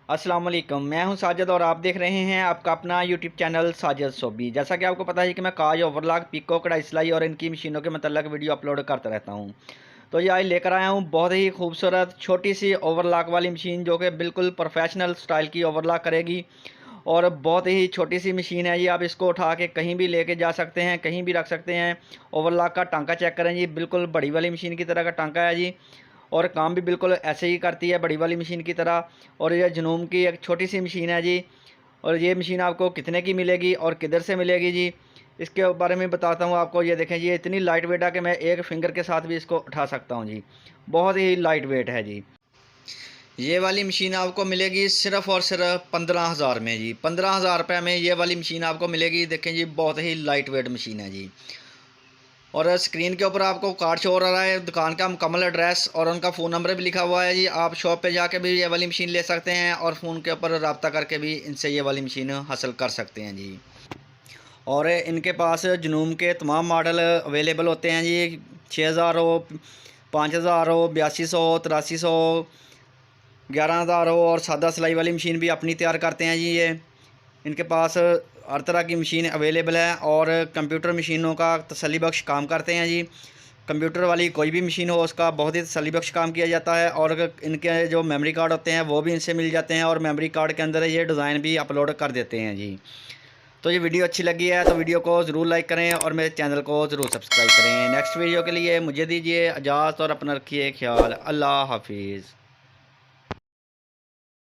अस्सलाम वालेकुम, मैं हूं साजिद और आप देख रहे हैं आपका अपना यूट्यूब चैनल साजिद सोबी। जैसा कि आपको पता है कि मैं काज, ओवरलॉक, पिको, कढ़ाई सिलाई और इनकी मशीनों के मतलब वीडियो अपलोड करता रहता हूं। तो ये आज लेकर आया हूं बहुत ही खूबसूरत छोटी सी ओवरलॉक वाली मशीन, जो कि बिल्कुल प्रोफेशनल स्टाइल की ओवरलॉक करेगी। और बहुत ही छोटी सी मशीन है जी, आप इसको उठा के कहीं भी लेके जा सकते हैं, कहीं भी रख सकते हैं। ओवरलॉक का टांका चेक करें जी, बिल्कुल बड़ी वाली मशीन की तरह का टांका है जी। और काम भी बिल्कुल ऐसे ही करती है बड़ी वाली मशीन की तरह। और ये जनूम की एक छोटी सी मशीन है जी। और ये मशीन आपको कितने की मिलेगी और किधर से मिलेगी जी, इसके बारे में बताता हूँ आपको। ये देखें जी, इतनी लाइट वेट है कि मैं एक फिंगर के साथ भी इसको उठा सकता हूँ जी। बहुत ही लाइट वेट है जी। ये वाली मशीन आपको मिलेगी सिर्फ़ और सिर्फ 15,000 में जी। 15,000 रुपये में ये वाली मशीन आपको मिलेगी। देखें जी, बहुत ही लाइट वेट मशीन है जी। और स्क्रीन के ऊपर आपको कार्ड शो हो रहा है, दुकान का मुकम्मल एड्रेस और उनका फ़ोन नंबर भी लिखा हुआ है जी। आप शॉप पे जाके भी ये वाली मशीन ले सकते हैं और फ़ोन के ऊपर रब्ता करके भी इनसे ये वाली मशीन हासिल कर सकते हैं जी। और इनके पास जनूम के तमाम मॉडल अवेलेबल होते हैं जी। 6,000 हो, 5,000 हो, 8200 हो, 8300 हो, 11,000 हो। और सादा सिलाई वाली मशीन भी अपनी तैयार करते हैं जी ये। इनके पास हर तरह की मशीन अवेलेबल है और कंप्यूटर मशीनों का तसल्ली बख्श काम करते हैं जी। कंप्यूटर वाली कोई भी मशीन हो, उसका बहुत ही तसल्ली बख्श काम किया जाता है। और इनके जो मेमोरी कार्ड होते हैं वो भी इनसे मिल जाते हैं और मेमोरी कार्ड के अंदर ये डिज़ाइन भी अपलोड कर देते हैं जी। तो ये वीडियो अच्छी लगी है तो वीडियो को ज़रूर लाइक करें और मेरे चैनल को ज़रूर सब्सक्राइब करें। नेक्स्ट वीडियो के लिए मुझे दीजिए इजाज़त और अपना रखिए ख्याल। अल्लाह हाफिज़।